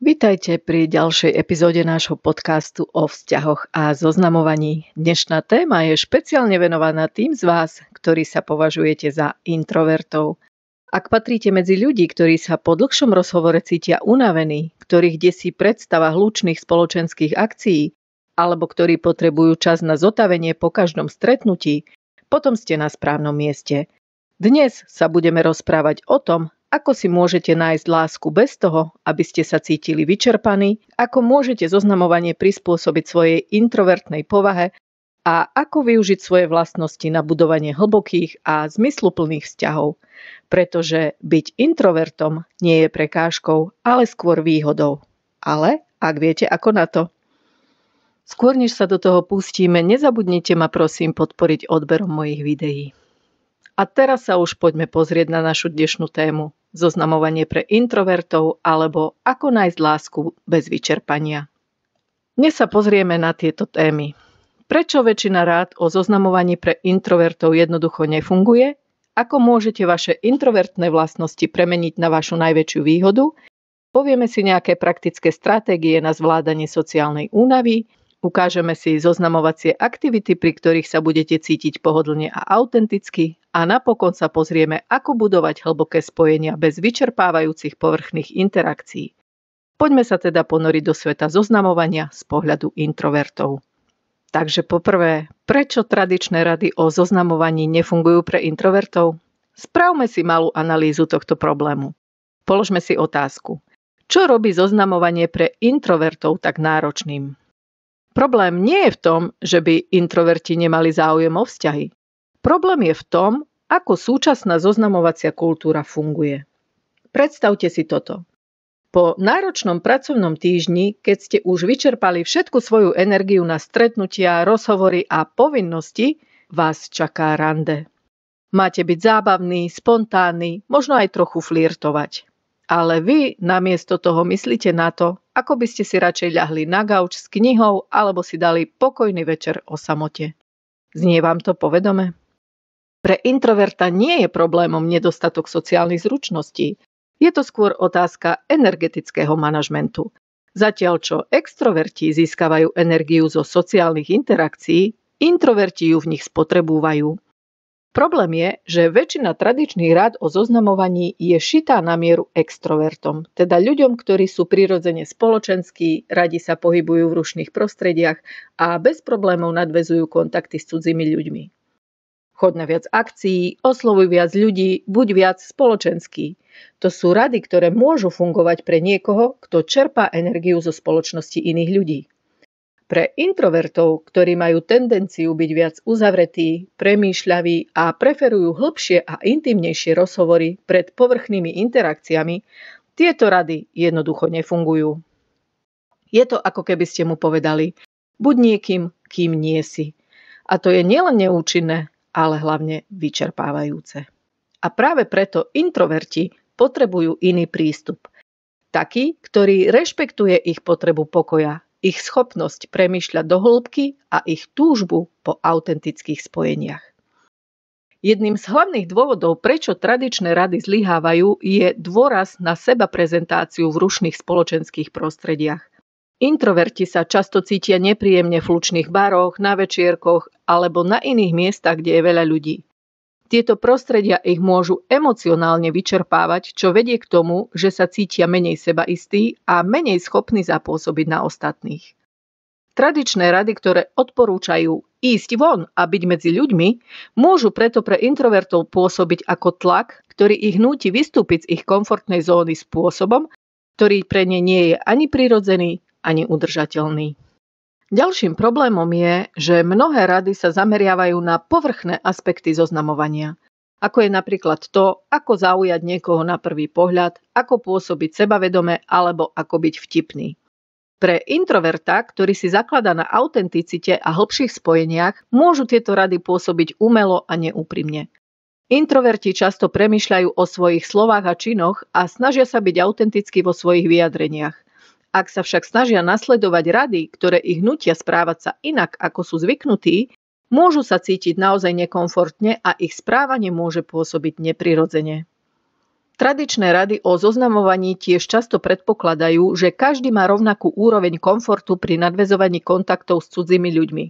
Vítajte pri ďalšej epizóde nášho podcastu o vzťahoch a zoznamovaní. Dnešná téma je špeciálne venovaná tým z vás, ktorí sa považujete za introvertov. Ak patríte medzi ľudí, ktorí sa po dlhšom rozhovore cítia unavení, ktorých desí predstava hlučných spoločenských akcií, alebo ktorí potrebujú čas na zotavenie po každom stretnutí, potom ste na správnom mieste. Dnes sa budeme rozprávať o tom, ako si môžete nájsť lásku bez toho, aby ste sa cítili vyčerpaní, ako môžete zoznamovanie prispôsobiť svojej introvertnej povahe a ako využiť svoje vlastnosti na budovanie hlbokých a zmysluplných vzťahov. Pretože byť introvertom nie je prekážkou, ale skôr výhodou. Ale ak viete ako na to. Skôr než sa do toho pustíme, nezabudnite ma prosím podporiť odberom mojich videí. A teraz sa už poďme pozrieť na našu dnešnú tému. Zoznamovanie pre introvertov alebo ako nájsť lásku bez vyčerpania. Dnes sa pozrieme na tieto témy. Prečo väčšina rád o zoznamovaní pre introvertov jednoducho nefunguje? Ako môžete vaše introvertné vlastnosti premeniť na vašu najväčšiu výhodu? Povieme si nejaké praktické stratégie na zvládanie sociálnej únavy. Ukážeme si zoznamovacie aktivity, pri ktorých sa budete cítiť pohodlne a autenticky a napokon sa pozrieme, ako budovať hlboké spojenia bez vyčerpávajúcich povrchných interakcií. Poďme sa teda ponoriť do sveta zoznamovania z pohľadu introvertov. Takže poprvé, prečo tradičné rady o zoznamovaní nefungujú pre introvertov? Spravme si malú analýzu tohto problému. Položme si otázku. Čo robí zoznamovanie pre introvertov tak náročným? Problém nie je v tom, že by introverti nemali záujem o vzťahy. Problém je v tom, ako súčasná zoznamovacia kultúra funguje. Predstavte si toto. Po náročnom pracovnom týždni, keď ste už vyčerpali všetku svoju energiu na stretnutia, rozhovory a povinnosti, vás čaká rande. Máte byť zábavný, spontánny, možno aj trochu flirtovať. Ale vy namiesto toho myslíte na to, ako by ste si radšej ľahli na gauč s knihou alebo si dali pokojný večer o samote. Znie vám to povedome? Pre introverta nie je problémom nedostatok sociálnych zručností. Je to skôr otázka energetického manažmentu. Zatiaľ čo extroverti získavajú energiu zo sociálnych interakcií, introverti ju v nich spotrebúvajú. Problém je, že väčšina tradičných rád o zoznamovaní je šitá na mieru extrovertom, teda ľuďom, ktorí sú prirodzene spoločenskí, radi sa pohybujú v rušných prostrediach a bez problémov nadväzujú kontakty s cudzými ľuďmi. Choď na viac akcií, oslovuj viac ľudí, buď viac spoločenský. To sú rady, ktoré môžu fungovať pre niekoho, kto čerpá energiu zo spoločnosti iných ľudí. Pre introvertov, ktorí majú tendenciu byť viac uzavretí, premýšľaví a preferujú hĺbšie a intimnejšie rozhovory pred povrchnými interakciami, tieto rady jednoducho nefungujú. Je to ako keby ste mu povedali, buď niekým, kým nie si. A to je nielen neúčinné, ale hlavne vyčerpávajúce. A práve preto introverti potrebujú iný prístup. Taký, ktorý rešpektuje ich potrebu pokoja, ich schopnosť premýšľať do hĺbky a ich túžbu po autentických spojeniach. Jedným z hlavných dôvodov, prečo tradičné rady zlyhávajú, je dôraz na sebaprezentáciu v rušných spoločenských prostrediach. Introverti sa často cítia nepríjemne v hlučných baroch, na večierkoch alebo na iných miestach, kde je veľa ľudí. Tieto prostredia ich môžu emocionálne vyčerpávať, čo vedie k tomu, že sa cítia menej sebaistí a menej schopní zapôsobiť na ostatných. Tradičné rady, ktoré odporúčajú ísť von a byť medzi ľuďmi, môžu preto pre introvertov pôsobiť ako tlak, ktorý ich núti vystúpiť z ich komfortnej zóny spôsobom, ktorý pre ne nie je ani prirodzený, ani udržateľný. Ďalším problémom je, že mnohé rady sa zameriavajú na povrchné aspekty zoznamovania, ako je napríklad to, ako zaujať niekoho na prvý pohľad, ako pôsobiť sebavedome alebo ako byť vtipný. Pre introverta, ktorý si zakladá na autenticite a hlbších spojeniach, môžu tieto rady pôsobiť umelo a neúprimne. Introverti často premýšľajú o svojich slovách a činoch a snažia sa byť autentickí vo svojich vyjadreniach. Ak sa však snažia nasledovať rady, ktoré ich nútia správať sa inak, ako sú zvyknutí, môžu sa cítiť naozaj nekomfortne a ich správanie môže pôsobiť neprirodzene. Tradičné rady o zoznamovaní tiež často predpokladajú, že každý má rovnakú úroveň komfortu pri nadväzovaní kontaktov s cudzými ľuďmi.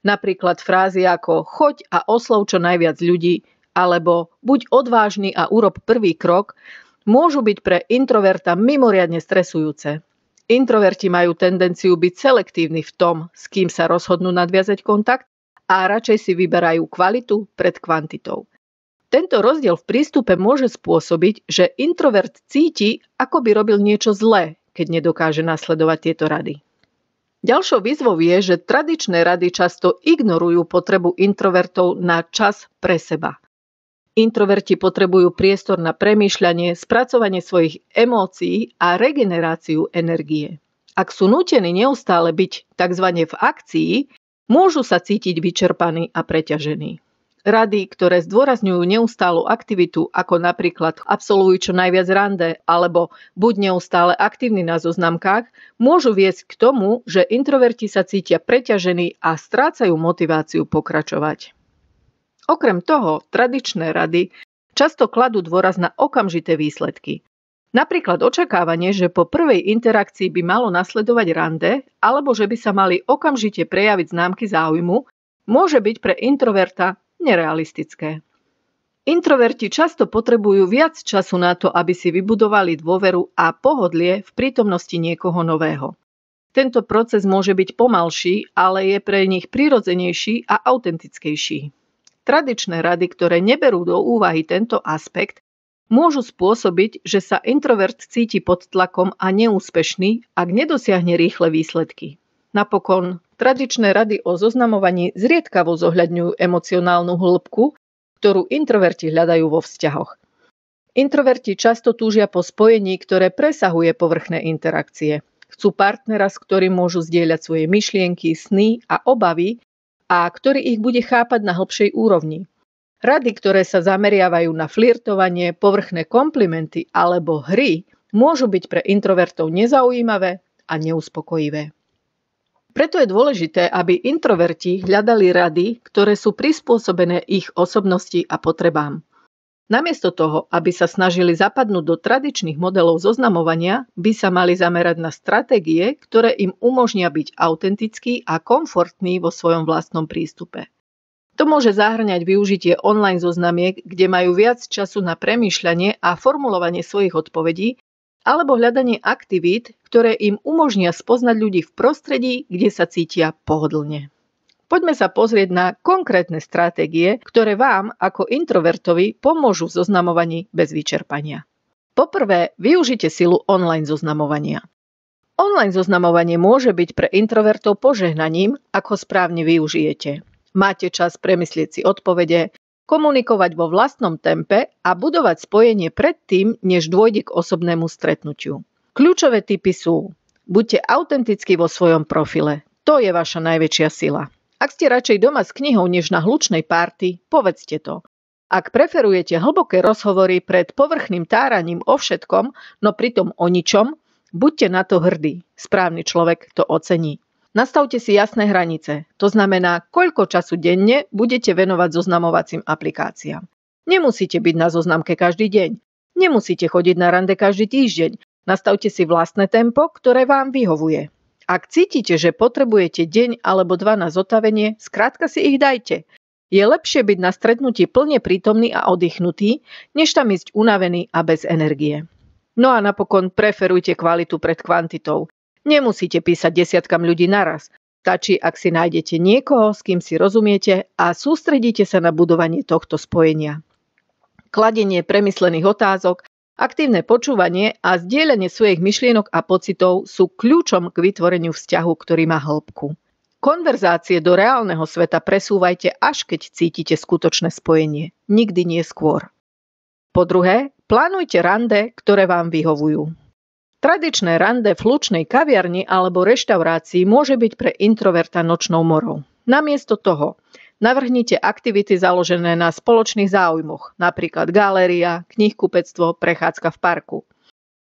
Napríklad frázy ako choď a oslov čo najviac ľudí, alebo buď odvážny a urob prvý krok, môžu byť pre introverta mimoriadne stresujúce. Introverti majú tendenciu byť selektívni v tom, s kým sa rozhodnú nadviazať kontakt a radšej si vyberajú kvalitu pred kvantitou. Tento rozdiel v prístupe môže spôsobiť, že introvert cíti, ako by robil niečo zlé, keď nedokáže nasledovať tieto rady. Ďalšou výzvou je, že tradičné rady často ignorujú potrebu introvertov na čas pre seba. Introverti potrebujú priestor na premýšľanie, spracovanie svojich emócií a regeneráciu energie. Ak sú nútení neustále byť tzv. V akcii, môžu sa cítiť vyčerpaní a preťažení. Rady, ktoré zdôrazňujú neustálu aktivitu, ako napríklad absolvuj čo najviac rande alebo buď neustále aktívny na zoznamkách, môžu viesť k tomu, že introverti sa cítia preťažení a strácajú motiváciu pokračovať. Okrem toho, tradičné rady často kladú dôraz na okamžité výsledky. Napríklad očakávanie, že po prvej interakcii by malo nasledovať rande, alebo že by sa mali okamžite prejaviť známky záujmu, môže byť pre introverta nerealistické. Introverti často potrebujú viac času na to, aby si vybudovali dôveru a pohodlie v prítomnosti niekoho nového. Tento proces môže byť pomalší, ale je pre nich prirodzenejší a autentickejší. Tradičné rady, ktoré neberú do úvahy tento aspekt, môžu spôsobiť, že sa introvert cíti pod tlakom a neúspešný, ak nedosiahne rýchle výsledky. Napokon, tradičné rady o zoznamovaní zriedkavo zohľadňujú emocionálnu hĺbku, ktorú introverti hľadajú vo vzťahoch. Introverti často túžia po spojení, ktoré presahuje povrchné interakcie. Chcú partnera, s ktorým môžu zdieľať svoje myšlienky, sny a obavy, a ktorý ich bude chápať na hlbšej úrovni. Rady, ktoré sa zameriavajú na flirtovanie, povrchné komplimenty alebo hry, môžu byť pre introvertov nezaujímavé a neuspokojivé. Preto je dôležité, aby introverti hľadali rady, ktoré sú prispôsobené ich osobnosti a potrebám. Namiesto toho, aby sa snažili zapadnúť do tradičných modelov zoznamovania, by sa mali zamerať na stratégie, ktoré im umožnia byť autentickí a komfortní vo svojom vlastnom prístupe. To môže zahŕňať využitie online zoznamiek, kde majú viac času na premýšľanie a formulovanie svojich odpovedí, alebo hľadanie aktivít, ktoré im umožnia spoznať ľudí v prostredí, kde sa cítia pohodlne. Poďme sa pozrieť na konkrétne stratégie, ktoré vám ako introvertovi pomôžu v zoznamovaní bez vyčerpania. Poprvé, využite silu online zoznamovania. Online zoznamovanie môže byť pre introvertov požehnaním, ako správne využijete. Máte čas premyslieť si odpovede, komunikovať vo vlastnom tempe a budovať spojenie predtým, než dôjde k osobnému stretnutiu. Kľúčové tipy sú: buďte autentickí vo svojom profile. To je vaša najväčšia sila. Ak ste radšej doma s knihou než na hlučnej párty, povedzte to. Ak preferujete hlboké rozhovory pred povrchným táraním o všetkom, no pritom o ničom, buďte na to hrdí. Správny človek to ocení. Nastavte si jasné hranice. To znamená, koľko času denne budete venovať zoznamovacím aplikáciám. Nemusíte byť na zoznamke každý deň. Nemusíte chodiť na rande každý týždeň. Nastavte si vlastné tempo, ktoré vám vyhovuje. Ak cítite, že potrebujete deň alebo dva na zotavenie, skrátka si ich dajte. Je lepšie byť na stretnutí plne prítomný a oddychnutý, než tam ísť unavený a bez energie. No a napokon preferujte kvalitu pred kvantitou. Nemusíte písať desiatkam ľudí naraz. Stačí, ak si nájdete niekoho, s kým si rozumiete a sústredíte sa na budovanie tohto spojenia. Kladenie premyslených otázok, aktívne počúvanie a zdieľanie svojich myšlienok a pocitov sú kľúčom k vytvoreniu vzťahu, ktorý má hĺbku. Konverzácie do reálneho sveta presúvajte, až keď cítite skutočné spojenie. Nikdy nie skôr. Po druhé, plánujte rande, ktoré vám vyhovujú. Tradičné rande v hlučnej kaviarni alebo reštaurácii môže byť pre introverta nočnou morou. Namiesto toho navrhnite aktivity založené na spoločných záujmoch, napríklad galéria, knihkupectvo, prechádzka v parku.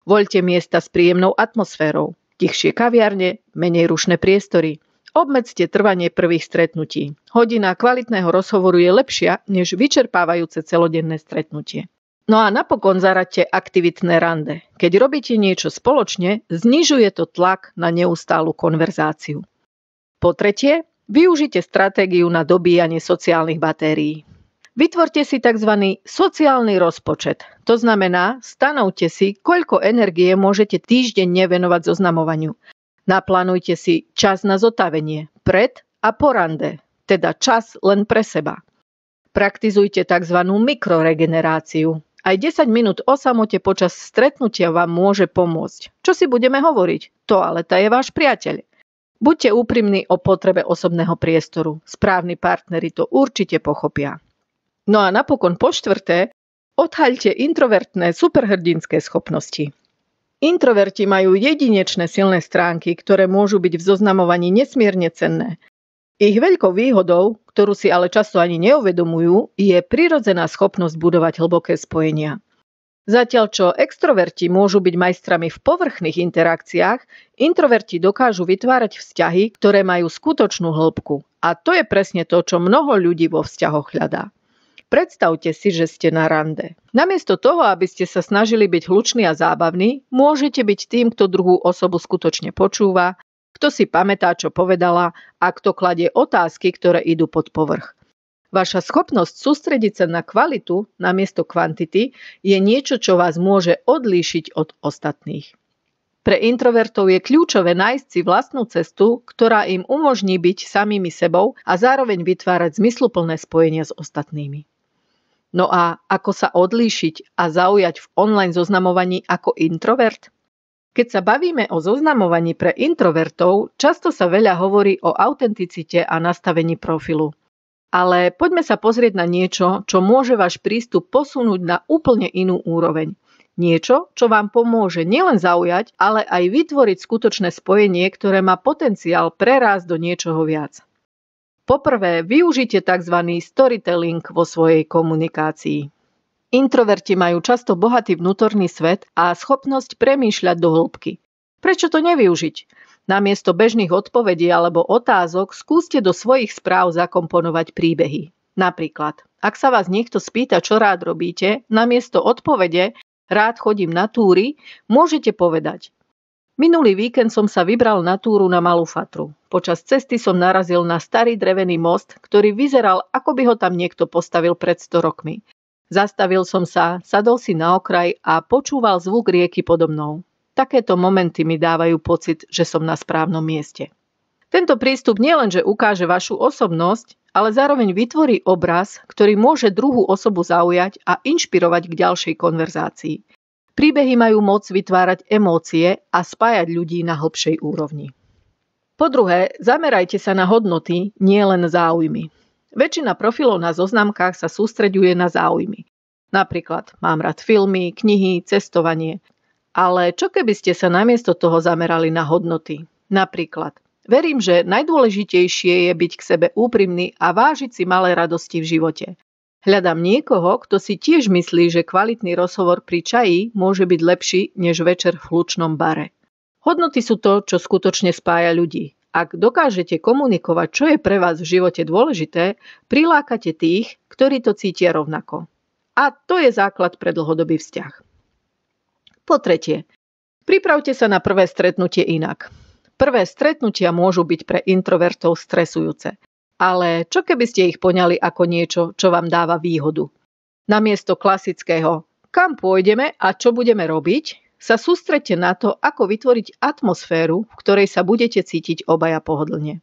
Voľte miesta s príjemnou atmosférou, tichšie kaviarne, menej rušné priestory. Obmedzte trvanie prvých stretnutí. Hodina kvalitného rozhovoru je lepšia než vyčerpávajúce celodenné stretnutie. No a napokon zaraďte aktivitné rande. Keď robíte niečo spoločne, znižuje to tlak na neustálu konverzáciu. Po tretie, využite stratégiu na dobíjanie sociálnych batérií. Vytvorte si tzv. Sociálny rozpočet. To znamená, stanovte si, koľko energie môžete týždenne venovať zoznamovaniu. Naplánujte si čas na zotavenie, pred a po rande, teda čas len pre seba. Praktizujte tzv. Mikroregeneráciu. Aj 10 minút o samote počas stretnutia vám môže pomôcť. Čo si budeme hovoriť? Toaleta je váš priateľ. Buďte úprimní o potrebe osobného priestoru. Správni partneri to určite pochopia. No a napokon po štvrté, odhaľte introvertné superhrdinské schopnosti. Introverti majú jedinečné silné stránky, ktoré môžu byť v zoznamovaní nesmierne cenné. Ich veľkou výhodou, ktorú si ale často ani neuvedomujú, je prirodzená schopnosť budovať hlboké spojenia. Zatiaľ čo extroverti môžu byť majstrami v povrchných interakciách, introverti dokážu vytvárať vzťahy, ktoré majú skutočnú hĺbku. A to je presne to, čo mnoho ľudí vo vzťahoch hľadá. Predstavte si, že ste na rande. Namiesto toho, aby ste sa snažili byť hluční a zábavní, môžete byť tým, kto druhú osobu skutočne počúva, kto si pamätá, čo povedala a kto kladie otázky, ktoré idú pod povrch. Vaša schopnosť sústrediť sa na kvalitu namiesto kvantity je niečo, čo vás môže odlíšiť od ostatných. Pre introvertov je kľúčové nájsť si vlastnú cestu, ktorá im umožní byť samými sebou a zároveň vytvárať zmysluplné spojenia s ostatnými. No a ako sa odlíšiť a zaujať v online zoznamovaní ako introvert? Keď sa bavíme o zoznamovaní pre introvertov, často sa veľa hovorí o autenticite a nastavení profilu. Ale poďme sa pozrieť na niečo, čo môže váš prístup posunúť na úplne inú úroveň. Niečo, čo vám pomôže nielen zaujať, ale aj vytvoriť skutočné spojenie, ktoré má potenciál prerásť do niečoho viac. Poprvé, využite tzv. Storytelling vo svojej komunikácii. Introverti majú často bohatý vnútorný svet a schopnosť premýšľať do hĺbky. Prečo to nevyužiť? Namiesto bežných odpovedí alebo otázok skúste do svojich správ zakomponovať príbehy. Napríklad, ak sa vás niekto spýta, čo rád robíte, namiesto odpovede rád chodím na túry, môžete povedať: minulý víkend som sa vybral na túru na Malú Fatru. Počas cesty som narazil na starý drevený most, ktorý vyzeral, ako by ho tam niekto postavil pred 100 rokmi. Zastavil som sa, sadol si na okraj a počúval zvuk rieky podo mnou. Takéto momenty mi dávajú pocit, že som na správnom mieste. Tento prístup nielenže ukáže vašu osobnosť, ale zároveň vytvorí obraz, ktorý môže druhú osobu zaujať a inšpirovať k ďalšej konverzácii. Príbehy majú moc vytvárať emócie a spájať ľudí na hlbšej úrovni. Po druhé, zamerajte sa na hodnoty, nie len záujmy. Väčšina profilov na zoznamkách sa sústreďuje na záujmy. Napríklad, mám rád filmy, knihy, cestovanie. Ale čo keby ste sa namiesto toho zamerali na hodnoty? Napríklad, verím, že najdôležitejšie je byť k sebe úprimný a vážiť si malé radosti v živote. Hľadám niekoho, kto si tiež myslí, že kvalitný rozhovor pri čaji môže byť lepší než večer v hlučnom bare. Hodnoty sú to, čo skutočne spája ľudí. Ak dokážete komunikovať, čo je pre vás v živote dôležité, prilákate tých, ktorí to cítia rovnako. A to je základ pre dlhodobý vzťah. Po tretie, pripravte sa na prvé stretnutie inak. Prvé stretnutia môžu byť pre introvertov stresujúce. Ale čo keby ste ich poňali ako niečo, čo vám dáva výhodu? Namiesto klasického kam pôjdeme a čo budeme robiť, sa sústreďte na to, ako vytvoriť atmosféru, v ktorej sa budete cítiť obaja pohodlne.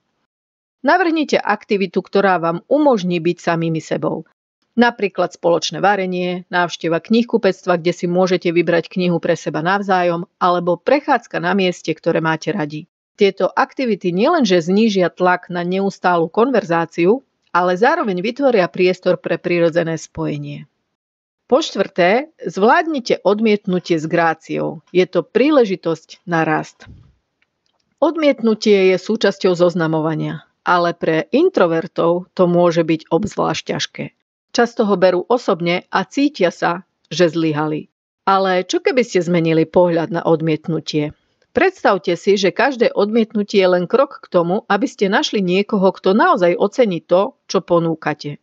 Navrhnite aktivitu, ktorá vám umožní byť samými sebou. Napríklad spoločné varenie, návšteva knihkupectva, kde si môžete vybrať knihu pre seba navzájom, alebo prechádzka na mieste, ktoré máte radi. Tieto aktivity nielenže znížia tlak na neustálu konverzáciu, ale zároveň vytvoria priestor pre prirodzené spojenie. Po štvrté, zvládnite odmietnutie s gráciou. Je to príležitosť na rast. Odmietnutie je súčasťou zoznamovania, ale pre introvertov to môže byť obzvlášť ťažké. Často ho berú osobne a cítia sa, že zlyhali. Ale čo keby ste zmenili pohľad na odmietnutie? Predstavte si, že každé odmietnutie je len krok k tomu, aby ste našli niekoho, kto naozaj ocení to, čo ponúkate.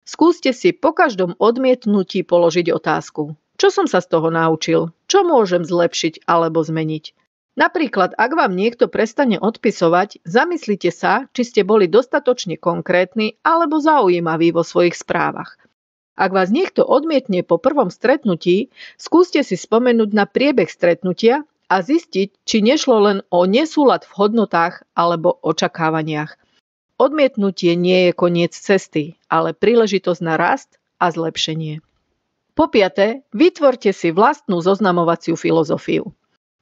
Skúste si po každom odmietnutí položiť otázku. Čo som sa z toho naučil? Čo môžem zlepšiť alebo zmeniť? Napríklad, ak vám niekto prestane odpisovať, zamyslite sa, či ste boli dostatočne konkrétni alebo zaujímaví vo svojich správach. Ak vás niekto odmietne po prvom stretnutí, skúste si spomenúť na priebeh stretnutia a zistiť, či nešlo len o nesúlad v hodnotách alebo očakávaniach. Odmietnutie nie je koniec cesty, ale príležitosť na rast a zlepšenie. Po piate, vytvorte si vlastnú zoznamovaciu filozofiu.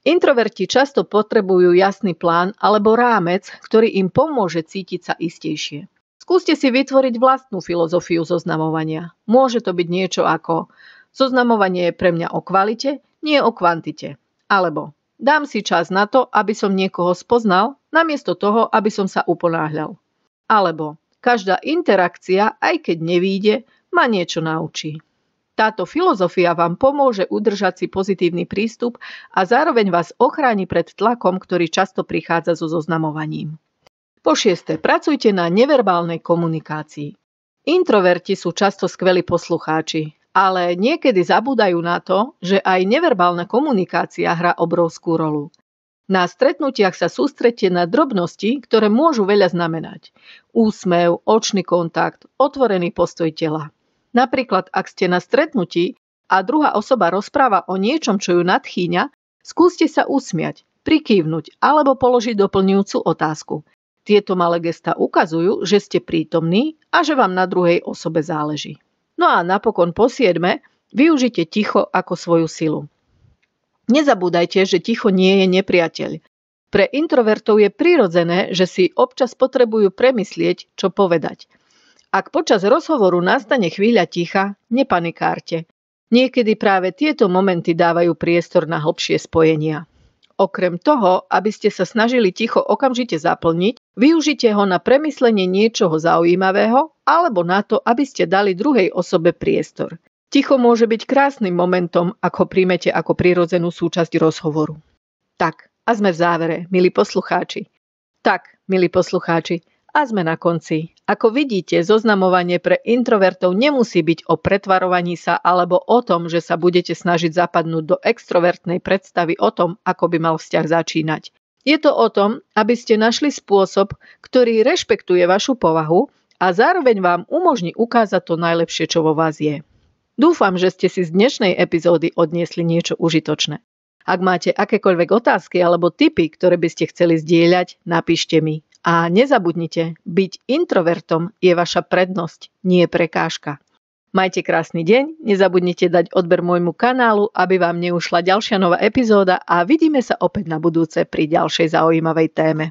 Introverti často potrebujú jasný plán alebo rámec, ktorý im pomôže cítiť sa istejšie. Skúste si vytvoriť vlastnú filozofiu zoznamovania. Môže to byť niečo ako: zoznamovanie je pre mňa o kvalite, nie o kvantite. Alebo dám si čas na to, aby som niekoho spoznal, namiesto toho, aby som sa uponáhľal. Alebo každá interakcia, aj keď nevíde, ma niečo naučí. Táto filozofia vám pomôže udržať si pozitívny prístup a zároveň vás ochráni pred tlakom, ktorý často prichádza so zoznamovaním. Po šieste, pracujte na neverbálnej komunikácii. Introverti sú často skvelí poslucháči, ale niekedy zabúdajú na to, že aj neverbálna komunikácia hrá obrovskú rolu. Na stretnutiach sa sústredte na drobnosti, ktoré môžu veľa znamenať. Úsmev, očný kontakt, otvorený postoj tela. Napríklad, ak ste na stretnutí a druhá osoba rozpráva o niečom, čo ju nadchýňa, skúste sa usmiať, prikývnuť alebo položiť doplňujúcu otázku. Tieto malé gestá ukazujú, že ste prítomní a že vám na druhej osobe záleží. No a napokon po siedme, využite ticho ako svoju silu. Nezabúdajte, že ticho nie je nepriateľ. Pre introvertov je prirodzené, že si občas potrebujú premyslieť, čo povedať. Ak počas rozhovoru nastane chvíľa ticha, nepanikárte. Niekedy práve tieto momenty dávajú priestor na hlbšie spojenia. Okrem toho, aby ste sa snažili ticho okamžite zaplniť, využite ho na premyslenie niečoho zaujímavého alebo na to, aby ste dali druhej osobe priestor. Ticho môže byť krásnym momentom, ako príjmete ako prirodzenú súčasť rozhovoru. Tak, a sme v závere, milí poslucháči. A sme na konci. Ako vidíte, zoznamovanie pre introvertov nemusí byť o pretvarovaní sa alebo o tom, že sa budete snažiť zapadnúť do extrovertnej predstavy o tom, ako by mal vzťah začínať. Je to o tom, aby ste našli spôsob, ktorý rešpektuje vašu povahu a zároveň vám umožní ukázať to najlepšie, čo vo vás je. Dúfam, že ste si z dnešnej epizódy odniesli niečo užitočné. Ak máte akékoľvek otázky alebo tipy, ktoré by ste chceli zdieľať, napíšte mi. A nezabudnite, byť introvertom je vaša prednosť, nie prekážka. Majte krásny deň, nezabudnite dať odber môjmu kanálu, aby vám neušla ďalšia nová epizóda a vidíme sa opäť na budúce pri ďalšej zaujímavej téme.